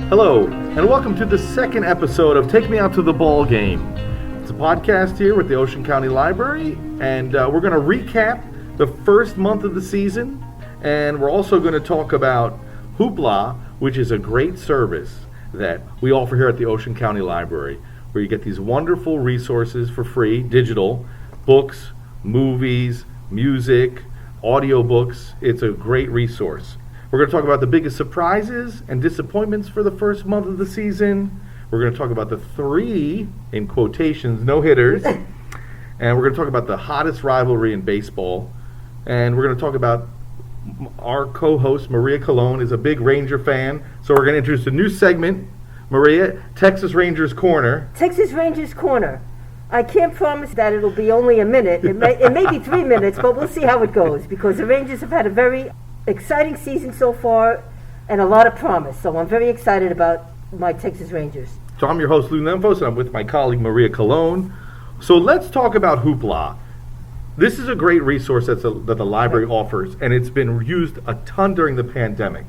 Hello, and welcome to the second episode of Take Me Out to the Ballgame. It's a podcast here with the Ocean County Library, and we're going to recap the first month of the season, and we're also going to talk about Hoopla, which is a great service that we offer here at the Ocean County Library, where you get these wonderful resources for free, digital, books, movies, music, audiobooks. It's a great resource. We're going to talk about the biggest surprises and disappointments for the first month of the season. We're going to talk about the three, in quotations, no-hitters. And we're going to talk about the hottest rivalry in baseball. And we're going to talk about our co-host, Maria Colon, is a big Ranger fan. So we're going to introduce a new segment, Maria, Texas Rangers Corner. Texas Rangers Corner. I can't promise that it'll be only a minute. It may be 3 minutes, but we'll see how it goes, because the Rangers have had a very exciting season so far and a lot of promise. So I'm very excited about my Texas Rangers. So I'm your host, Lou Nemphos, and I'm with my colleague, Maria Colon. So let's talk about Hoopla. This is a great resource that the library offers, and it's been used a ton during the pandemic.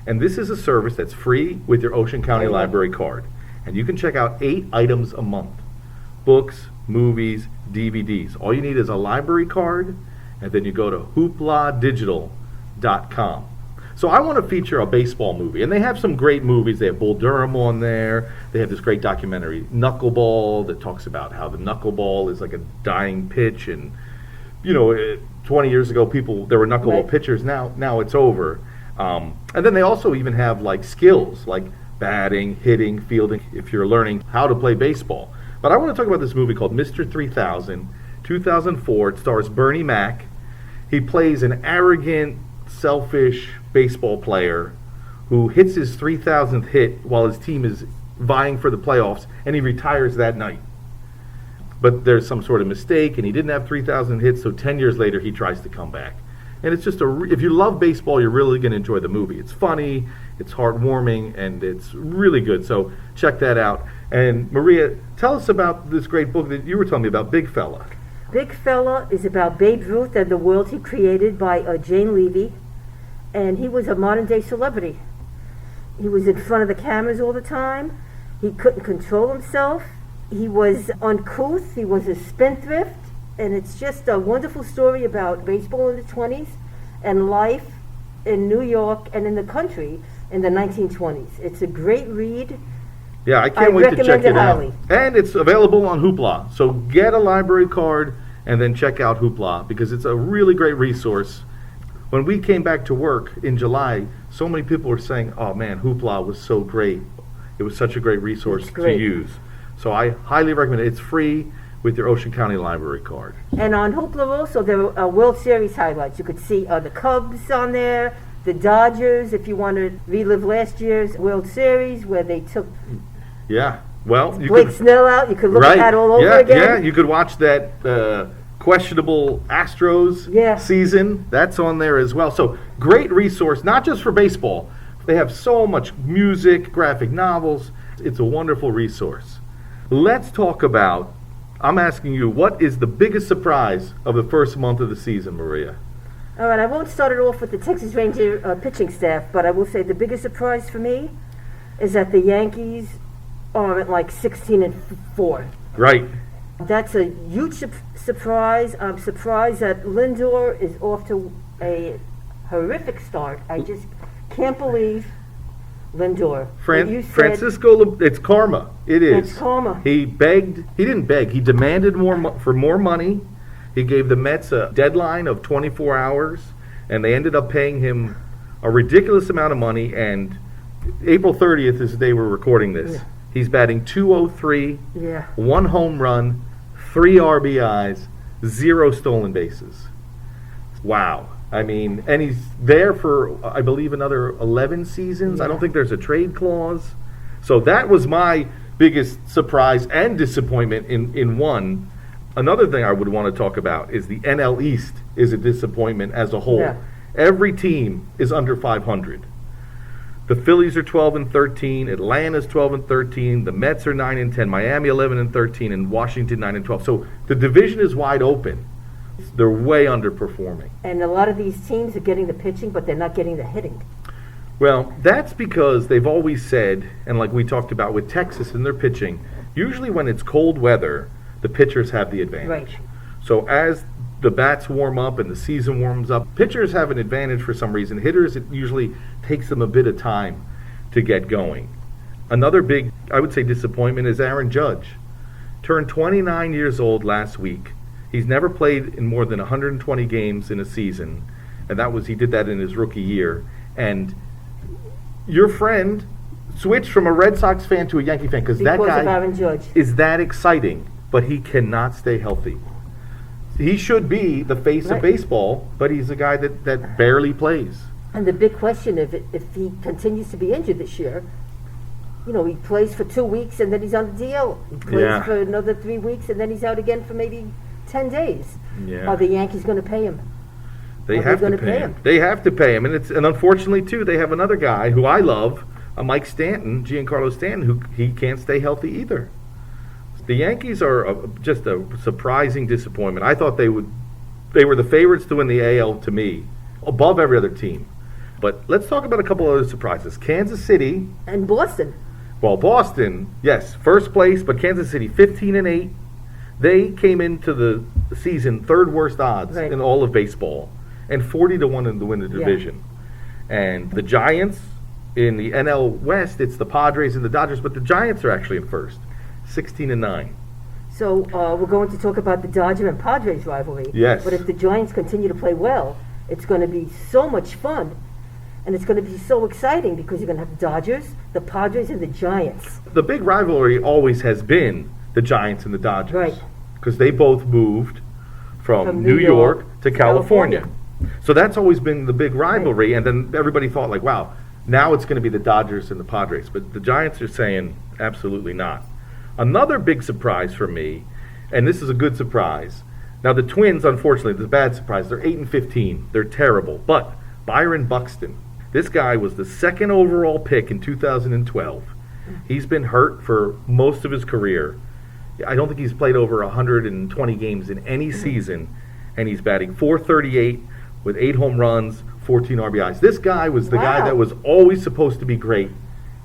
And this is a service that's free with your Ocean County Library card. And you can check out 8 items a month. Books, movies, DVDs. All you need is a library card, and then you go to hoopladigital.com. So I want to feature a baseball movie, and they have some great movies. They have Bull Durham on there. They have this great documentary, Knuckleball, that talks about how the knuckleball is like a dying pitch, and 20 years ago there were knuckleball pitchers. Now it's over. And then they also even have like skills like batting, hitting, fielding, if you're learning how to play baseball. But I want to talk about this movie called Mr. 3000, 2004. It stars Bernie Mac. He plays an arrogant, selfish baseball player who hits his 3,000th hit while his team is vying for the playoffs, and he retires that night. But there's some sort of mistake, and he didn't have 3,000 hits, so 10 years later he tries to come back. And it's just if you love baseball, you're really going to enjoy the movie. It's funny, it's heartwarming, and it's really good. So check that out. And Maria, tell us about this great book that you were telling me about, Big Fella. Big Fella is about Babe Ruth and the world he created by Jane Levy. And he was a modern-day celebrity. He was in front of the cameras all the time. He couldn't control himself. He was uncouth. He was a spendthrift. And it's just a wonderful story about baseball in the 20s and life in New York and in the country in the 1920s. It's a great read. Yeah, I can't wait to check it out. Highly. And it's available on Hoopla. So get a library card and then check out Hoopla, because it's a really great resource. When we came back to work in July, so many people were saying, oh man, Hoopla was so great. It was such a great resource to use. So I highly recommend it. It's free with your Ocean County Library card. And on Hoopla also, there are World Series highlights. You could see the Cubs on there, the Dodgers, if you want to relive last year's World Series where they took Blake Snell out. You could look at that all over again. Yeah, you could watch that questionable Astros season. That's on there as well. So great resource, not just for baseball. They have so much music, graphic novels. It's a wonderful resource. Let's talk about, I'm asking you, what is the biggest surprise of the first month of the season, Maria? All right, I won't start it off with the Texas Ranger pitching staff, but I will say the biggest surprise for me is that the Yankees are at like 16-4. Right. That's a huge surprise. I'm surprised that Lindor is off to a horrific start. I just can't believe Lindor. Francisco, it's karma. It is. It's karma. He didn't beg. He demanded for more money. He gave the Mets a deadline of 24 hours, and they ended up paying him a ridiculous amount of money, and April 30th is the day we're recording this. Yeah. He's batting .203, 1 home run, 3 RBIs, 0 stolen bases. Wow. I mean, and he's there for, I believe, another 11 seasons. I don't think there's a trade clause. So that was my biggest surprise and disappointment in one. Another thing I would want to talk about is the NL East is a disappointment as a whole. Yeah. Every team is under 500. The Phillies are 12-13, Atlanta's 12-13, the Mets are 9-10, Miami 11-13, and Washington 9-12. So the division is wide open. They're way underperforming. And a lot of these teams are getting the pitching, but they're not getting the hitting. Well, that's because they've always said, and like we talked about with Texas and their pitching, usually when it's cold weather, the pitchers have the advantage. Right. So as the bats warm up and the season warms up, pitchers have an advantage for some reason. Hitters, it usually takes them a bit of time to get going. Another big, I would say, disappointment is Aaron Judge. Turned 29 years old last week. He's never played in more than 120 games in a season, and he did that in his rookie year. And your friend switched from a Red Sox fan to a Yankee fan because that Because of guy Aaron Judge. is that exciting, but he cannot stay healthy. He should be the face Right. of baseball, but he's a guy that barely plays. And the big question, if he continues to be injured this year, he plays for 2 weeks and then he's on the DL. He plays Yeah. for another 3 weeks and then he's out again for maybe 10 days. Yeah. Are the Yankees going to pay him? They Are have they to gonna pay pay him. him? They have to pay him, and unfortunately too, they have another guy who I love, Mike Stanton, Giancarlo Stanton, who he can't stay healthy either. The Yankees are just a surprising disappointment. I thought they were the favorites to win the AL to me, above every other team. But let's talk about a couple other surprises. Kansas City, And Boston. well, Boston, yes, first place, but Kansas City 15-8. They came into the season third worst odds Right. in all of baseball, and 40-1 in the win the Yeah. division. And the Giants in the NL West, it's the Padres and the Dodgers, but the Giants are actually in first, 16-9. So we're going to talk about the Dodger and Padres rivalry. Yes. But if the Giants continue to play well, it's going to be so much fun. And it's going to be so exciting because you're going to have the Dodgers, the Padres, and the Giants. The big rivalry always has been the Giants and the Dodgers. Right. Because they both moved from From New New York York to to California. California. So that's always been the big rivalry. And then everybody thought, like, wow, now it's going to be the Dodgers and the Padres. But the Giants are saying absolutely not. Another big surprise for me, and this is a good surprise. Now, the Twins, unfortunately, the bad surprise, they're 8-15. They're terrible. But Byron Buxton, this guy was the second overall pick in 2012. He's been hurt for most of his career. I don't think he's played over 120 games in any season, and he's batting .438 with 8 home runs, 14 RBIs. This guy was the guy Wow. that was always supposed to be great,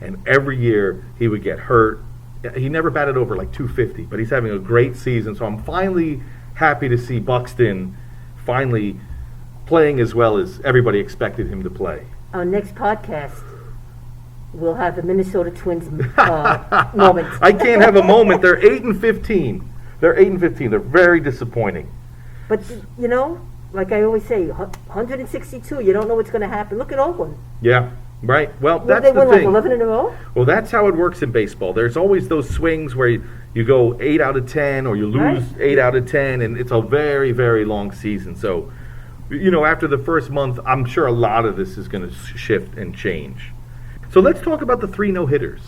and every year he would get hurt. He never batted over like .250, but he's having a great season, so I'm finally happy to see Buxton finally playing as well as everybody expected him to play. Our next podcast, we'll have the Minnesota Twins moment. I can't have a moment. They're 8-15. They're 8-15. They're very disappointing. But, like I always say, 162, you don't know what's going to happen. Look at Oakland. Yeah, right. Well, What, that's they the win like thing. 11 in a row? Well, that's how it works in baseball. There's always those swings where you go 8 out of 10 or you lose Right. 8 out of 10, and it's a very, very long season. So, after the first month, I'm sure a lot of this is going to shift and change. So let's talk about the 3 no-hitters.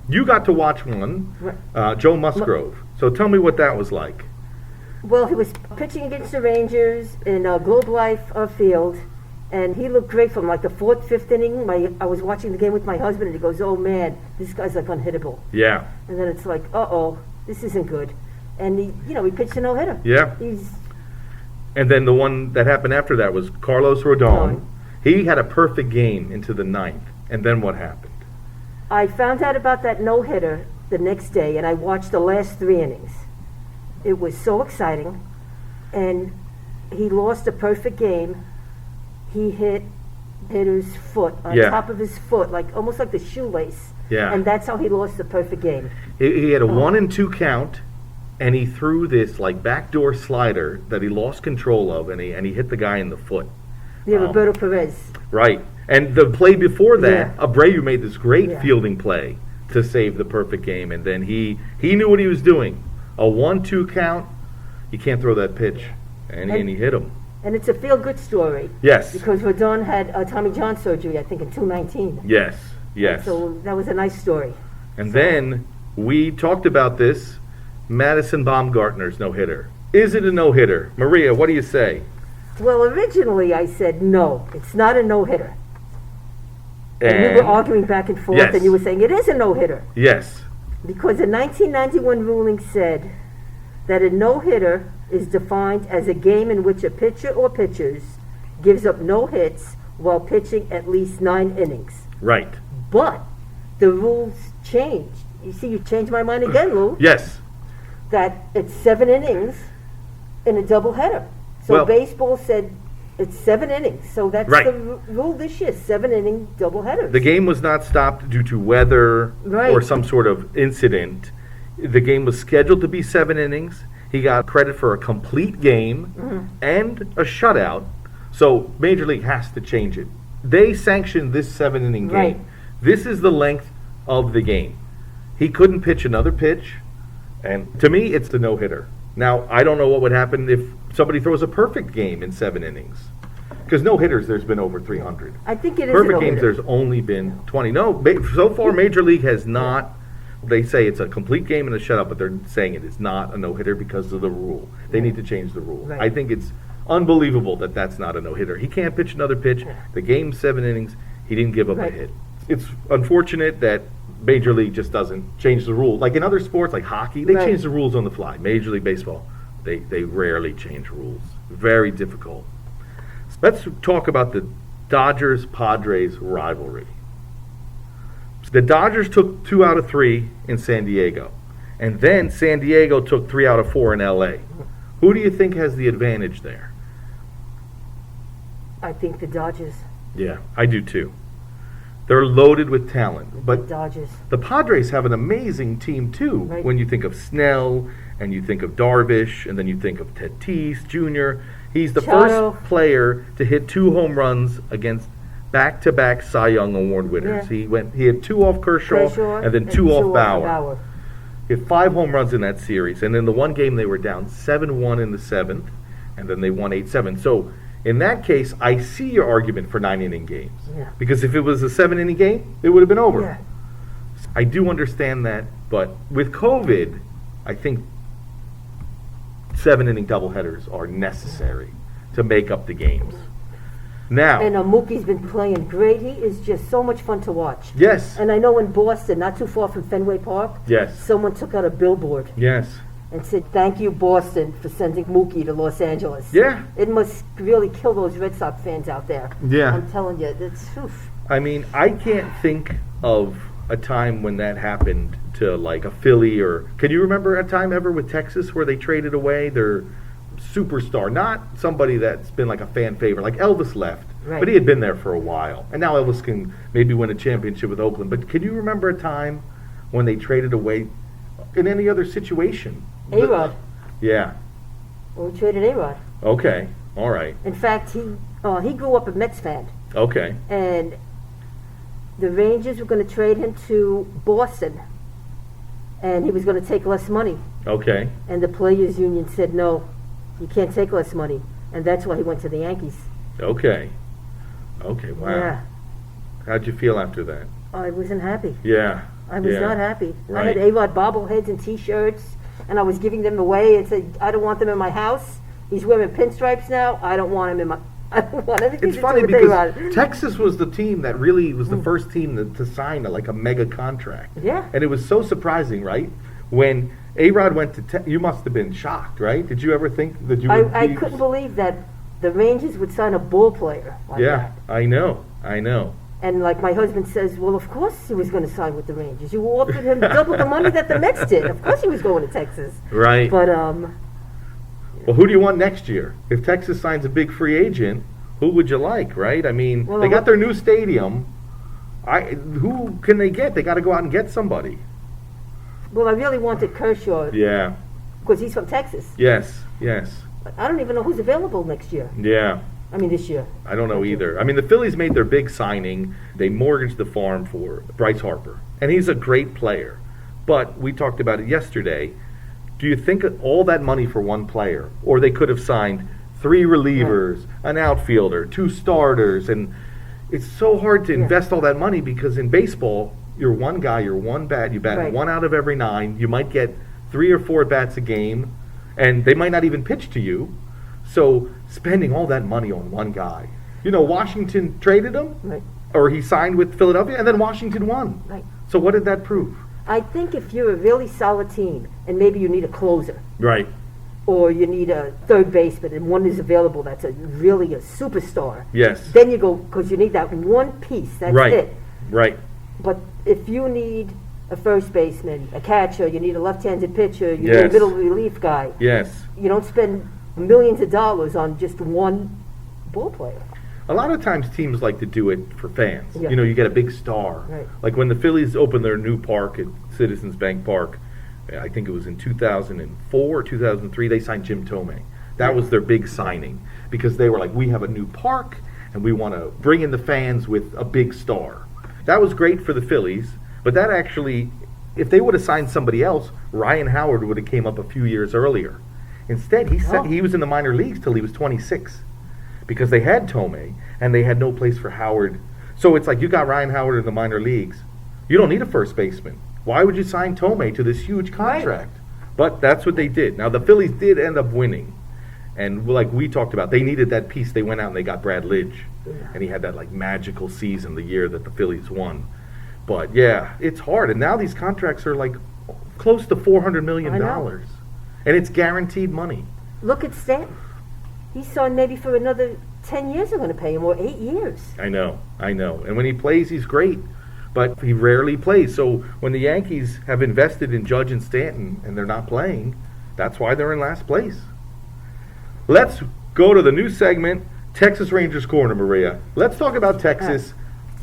You got to watch one, Right. Joe Musgrove. So tell me what that was like. Well, he was pitching against the Rangers in Globe Life Field, and he looked great from like the 4th, 5th inning. I was watching the game with my husband, and he goes, "Oh man, this guy's like unhittable." Yeah. And then it's like, "Uh-oh, this isn't good." And he pitched a no-hitter. Yeah. He's And then the one that happened after that was Carlos Rodon. Rodon. He had a perfect game into the 9th. And then what happened? I found out about that no-hitter the next day, and I watched the last 3 innings. It was so exciting, and he lost a perfect game. He hit hitter's foot on Yeah. top of his foot, like almost like the shoelace. Yeah. And that's how he lost the perfect game. He had a 1-2 count, and he threw this like backdoor slider that he lost control of, and he hit the guy in the foot. Yeah, Roberto Perez. Right. And the play before that, Yeah. Abreu made this great Yeah. fielding play to save the perfect game, and then he knew what he was doing. A 1-2 count, you can't throw that pitch, and he hit him. And it's a feel-good story. Yes. Because Rodon had Tommy John surgery, I think, in 2019. Yes. Yes. So that was a nice story. And then we talked about this, Madison Baumgartner's no-hitter. Is it a no-hitter? Maria, what do you say? Well, originally I said no, it's not a no-hitter. And we were arguing back and forth, Yes. and you were saying it is a no-hitter. Yes. Because the 1991 ruling said that a no-hitter is defined as a game in which a pitcher or pitchers gives up no hits while pitching at least 9 innings. Right. But the rules changed. You see, you changed my mind again, Lou. Yes. That it's 7 innings in a doubleheader. So Well- baseball said it's 7 innings. So that's Right. the rule this year: 7-inning doubleheaders. The game was not stopped due to weather Right. or some sort of incident. The game was scheduled to be 7 innings. He got credit for a complete game and a shutout. So Major League has to change it. They sanctioned this 7-inning game. Right. This is the length of the game. He couldn't pitch another pitch. And to me, it's the no-hitter. Now, I don't know what would happen if somebody throws a perfect game in 7 innings. Because no-hitters, there's been over 300. I think it is Perfect a games, no-hitter. there's only been 20. No, so far Major League has not. They say it's a complete game and a shutout, but they're saying it is not a no-hitter because of the rule. They need to change the rule. Right. I think it's unbelievable that that's not a no-hitter. He can't pitch another pitch. The game's 7 innings. He didn't give up a Right. hit. It's unfortunate that Major League just doesn't change the rule. Like in other sports, like hockey, they Right. change the rules on the fly. Major League Baseball, they rarely change rules. Very difficult. Let's talk about the Dodgers-Padres rivalry. The Dodgers took 2 out of 3 in San Diego. And then San Diego took 3 out of 4 in LA. Who do you think has the advantage there? I think the Dodgers. Yeah, I do too. They're loaded with talent. But Dodgers. the Padres have an amazing team too. Right. When you think of Snell and you think of Darvish and then you think of Tatis Jr. He's the Machado. first player to hit 2 home runs against back-to-back Cy Young Award winners. Yeah. He had 2 off Kershaw, and then 2 off Bauer. He had 5 home runs in that series, and in the one game they were down 7-1 in the 7th, and then they won 8-7. So in that case, I see your argument for 9-inning games. Yeah. Because if it was a 7-inning game, it would have been over. Yeah. I do understand that, but with COVID, I think 7-inning doubleheaders are necessary to make up the games. Now, And Mookie's been playing great. He is just so much fun to watch. yes, And I know in Boston, not too far from Fenway Park, yes, someone took out a billboard yes, and said, "Thank you, Boston, for sending Mookie to Los Angeles." yeah, It must really kill those Red Sox fans out there. yeah. I'm telling you, it's oof. I mean, I can't think of a time when that happened to like a Philly or. Can you remember a time ever with Texas where they traded away their superstar, not somebody that's been like a fan favorite, like Elvis left, Right. but he had been there for a while, and now Elvis can maybe win a championship with Oakland. But can you remember a time when they traded away in any other situation? A-Rod. Yeah. Well, we traded A-Rod. Okay. All right. In fact, he grew up a Mets fan, Okay. and the Rangers were going to trade him to Boston, and he was going to take less money. Okay. And the players' union said, "No, you can't take less money," and that's why he went to the Yankees. Okay. Okay. Wow. Yeah, How'd you feel after that? I wasn't happy. Yeah. I was yeah. not happy. I Right. had A-Rod bobbleheads and T-shirts, and I was giving them away and said, "I don't want them in my house. He's wearing pinstripes now. I don't want him in my. I don't want anything It's to funny do with because A-Rod." Texas was the team that really was the first team to sign like a mega contract. Yeah. And it was so surprising, right? When A-Rod went to you must have been shocked, right? Did you ever think that you would I be... couldn't believe that the Rangers would sign a ball player like Yeah, that. I know. And like my husband says, well, of course he was going to sign with the Rangers. You offered him double the money that the Mets did. Of course he was going to Texas. Right. But Well, who do you want next year? If Texas signs a big free agent, who would you like, right? I mean, Well, they got their new stadium. Who can they get? They got to go out and get somebody. well, I really wanted Kershaw Yeah. because he's from Texas. Yes. But I don't even know who's available next year. Yeah. I mean, this year. I don't know either. I mean, the Phillies made their big signing. They mortgaged the farm for Bryce Harper, and he's a great player. But we talked about it yesterday. Do you think all that money for one player, or they could have signed 3 relievers, an outfielder, 2 starters, and it's so hard to invest all that money because in baseball, you're one guy, you're one bat, you bat Right. 1 out of every 9. You might get 3 or 4 bats a game, and they might not even pitch to you. So spending all that money on one guy. You know, Washington traded him, Right. or he signed with Philadelphia, and then Washington won. Right. So what did that prove? I think if you're a really solid team and maybe you need a closer Right. or you need a third baseman and one is available that's really a superstar, Yes. then you go because you need that one piece. That's Right. it. Right. But if you need a first baseman, a catcher, you need a left-handed pitcher, you need Yes. a middle relief guy, Yes. you don't spend millions of dollars on just one ball player. A lot of times teams like to do it for fans. Yeah. You know, you get a big star. Right. Like when the Phillies opened their new park at Citizens Bank Park, I think it was in 2004 or 2003, they signed Jim Tomei. That was their big signing because they were like, we have a new park and we want to bring in the fans with a big star. That was great for the Phillies, but that actually, if they would have signed somebody else, Ryan Howard would have came up a few years earlier. Instead, he was in the minor leagues till he was 26 because they had Tomei and they had no place for Howard. So it's like you got Ryan Howard in the minor leagues. You don't need a first baseman. Why would you sign Tomei to this huge contract? But that's what they did. Now, the Phillies did end up winning. And like we talked about, they needed that piece. They went out and they got Brad Lidge. And he had that like magical season the year that the Phillies won. But yeah, it's hard. And now these contracts are like close to $400 million. I know. And it's guaranteed money. Look at Stanton. He signed maybe for another 10 years they're going to pay him, or 8 years. I know. And when he plays, he's great. But he rarely plays. So when the Yankees have invested in Judge and Stanton and they're not playing, that's why they're in last place. Let's go to the new segment, Texas Rangers Corner, Maria. Let's talk about Texas.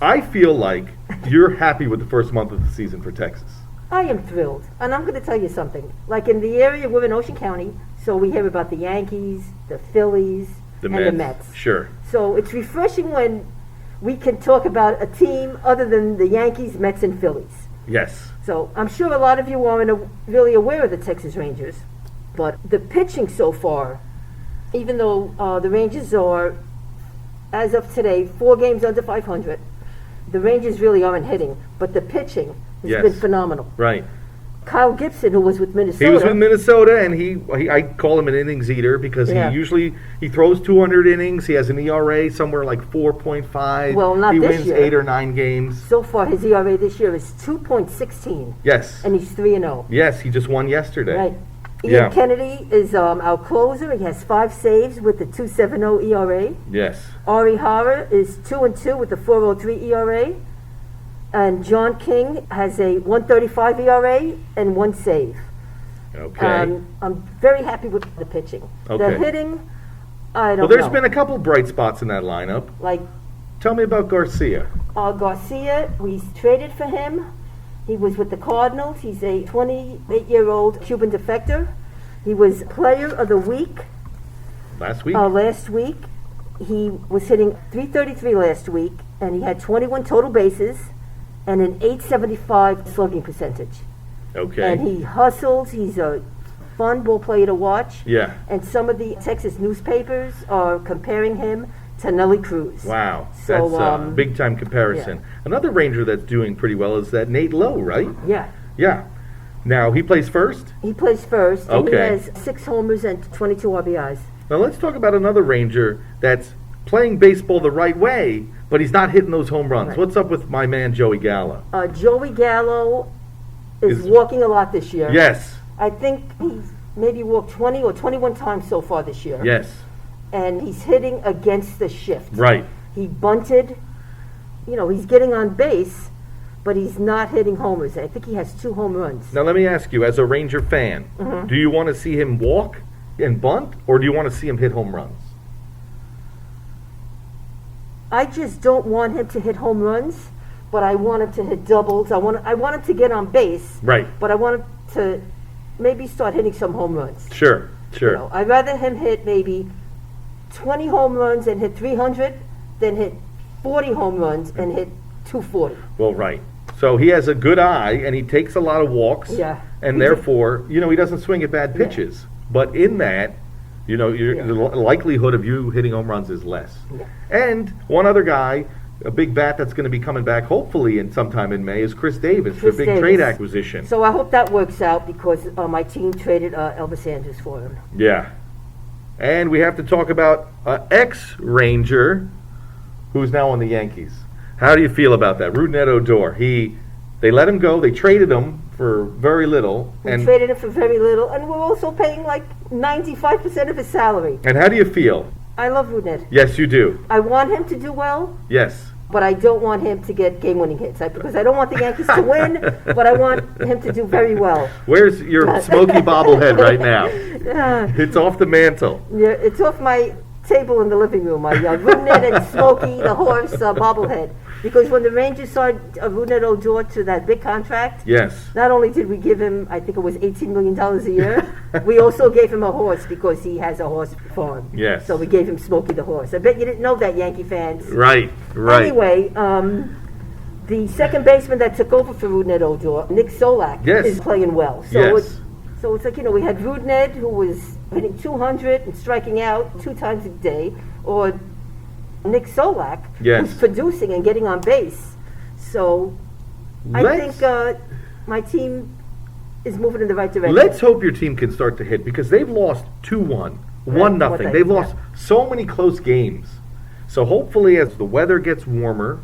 I feel like you're happy with the first month of the season for Texas. I am thrilled. And I'm going to tell you something. Like in the area, we're in Ocean County, so we hear about the Yankees, the Phillies, and the Mets. Sure. So it's refreshing when we can talk about a team other than the Yankees, Mets, and Phillies. Yes. So I'm sure a lot of you aren't really aware of the Texas Rangers, but the pitching so far, even though the Rangers are, as of today, 4 games under 500, the Rangers really aren't hitting, but the pitching has been phenomenal. Right. Kyle Gibson, who was with Minnesota. He was with Minnesota, and he I call him an innings eater because he throws 200 innings. He has an ERA somewhere like 4.5. Well, not he this wins year. 8 or 9 games. So far, his ERA this year is 2.16. Yes. And he's 3-0. Yes, he just won yesterday. Right. Ian Kennedy is our closer. He has 5 saves with the 2.70 ERA. Yes. Ari Hara is 2-2 with the 4.03 ERA. And John King has a 1.35 ERA and 1 save. Okay. I'm very happy with the pitching. Okay. The hitting, I don't know. Well, there's been a couple bright spots in that lineup. Like Tell me about Garcia. Garcia, we traded for him. He was with the Cardinals. He's a 28-year-old Cuban defector. He was Player of the Week Last week? last week. He was hitting .333 last week, and he had 21 total bases and an .875 slugging percentage. Okay. And he hustles. He's a fun ball player to watch. Yeah. And some of the Texas newspapers are comparing him to Nelly Cruz. Wow. So, That's a big-time comparison. yeah. Another Ranger that's doing pretty well is that Nate Lowe, right? Yeah. Yeah. Now, he plays first? He plays first, and he Okay. has 6 homers and 22 RBIs. Now, let's talk about another Ranger that's playing baseball the right way, but he's not hitting those home runs. Right. What's up with my man, Joey Gallo? Joey Gallo is Is- walking a lot this year. Yes. I think he's maybe walked 20 or 21 times so far this year. Yes. And he's hitting against the shift. Right. He bunted. You know, he's getting on base, but he's not hitting homers. I think he has 2 home runs. Now, let me ask you, as a Ranger fan, do you want to see him walk and bunt, or do you want to see him hit home runs? I just don't want him to hit home runs, but I want him to hit doubles. I want him to get on base. Right. But I want him to maybe start hitting some home runs. Sure. Sure. You know, I'd rather him hit maybe 20 home runs and hit 300 than hit 40 home runs and hit 240. Well, right. So he has a good eye, and he takes a lot of walks. Yeah. And therefore, he doesn't swing at bad pitches. But in that, the likelihood of you hitting home runs is less. Yeah. And one other guy, a big bat that's going to be coming back hopefully sometime in May is Chris Davis, Chris the big Davis. trade acquisition. So I hope that works out because my team traded Elvis Andrus for him. Yeah. And we have to talk about ex-Ranger who's now on the Yankees. How do you feel about that? Rougned Odor. They let him go. They traded him for very little. We traded him for very little, and we're also paying like 95% of his salary. And how do you feel? I love Rougned. Yes, you do. I want him to do well, Yes. but I don't want him to get game-winning hits because I don't want the Yankees to win, but I want him to do very well. Where's your Smokey bobblehead right now? It's off the mantle. Yeah, it's off my table in the living room. My Rougned and Smokey the horse bobblehead. Because when the Rangers signed Rougned Odor to that big contract, Yes. not only did we give him, I think it was $18 million a year, we also gave him a horse because he has a horse farm. Yes. So we gave him Smokey the horse. I bet you didn't know that, Yankee fans. Right. Anyway, the second baseman that took over for Rougned Odor, Nick Solak, Yes. is playing well. So Yes. it's like, we had Rougned, who was hitting 200 and striking out 2 times a day, or Nick Solak, Yes. who's producing and getting on base. So I Let's- think my team is moving in the right direction. Let's hope your team can start to hit because they've lost 2-1, 1-0. Right. They've lost so many close games. So hopefully as the weather gets warmer,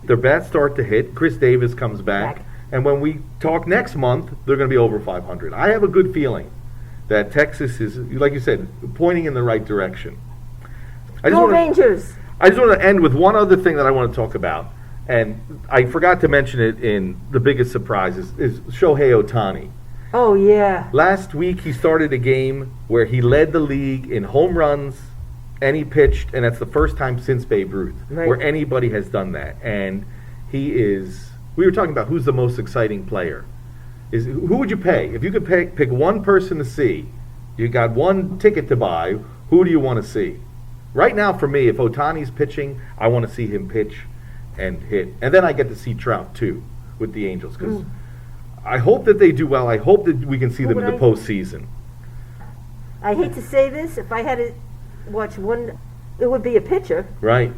their bats start to hit. Chris Davis comes back. And when we talk next month, they're going to be over 500. I have a good feeling that Texas is, like you said, pointing in the right direction. Go Rangers! I just want to end with one other thing that I want to talk about. And I forgot to mention it in the biggest surprise is Shohei Ohtani. Oh, yeah. Last week he started a game where he led the league in home runs and he pitched, and that's the first time since Babe Ruth where anybody has done that. And he is, we were talking about who's the most exciting player. Who would you pay? If you could pick one person to see, you got one ticket to buy, who do you want to see? Right now, for me, if Ohtani's pitching, I want to see him pitch and hit. And then I get to see Trout, too, with the Angels. Because I hope that they do well. I hope that we can see them in the postseason. I hate to say this. If I had to watch one, it would be a pitcher. Right.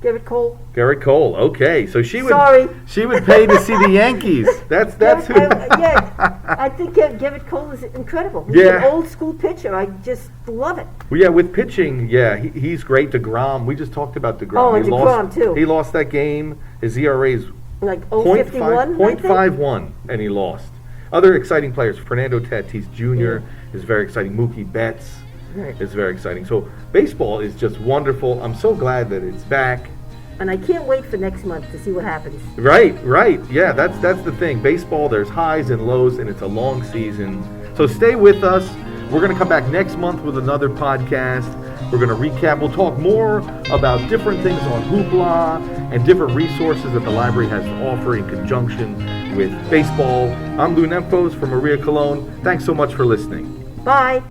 Garrett Cole. Garrett Cole. Okay. So she would pay to see the Yankees. That's who. I think Garrett Cole is incredible. He's an old school pitcher. I just love it. Well, yeah, with pitching, he's great. DeGrom. We just talked about DeGrom. Oh, and DeGrom too. He lost that game. His ERA is like 0.51, 0.51, and he lost. Other exciting players. Fernando Tatis Jr. is very exciting. Mookie Betts is very exciting. So baseball is just wonderful. I'm so glad that it's back. And I can't wait for next month to see what happens. Right. Yeah, that's the thing. Baseball, there's highs and lows, and it's a long season. So stay with us. We're going to come back next month with another podcast. We're going to recap. We'll talk more about different things on Hoopla and different resources that the library has to offer in conjunction with baseball. I'm Lou Nempos from Maria Cologne. Thanks so much for listening. Bye.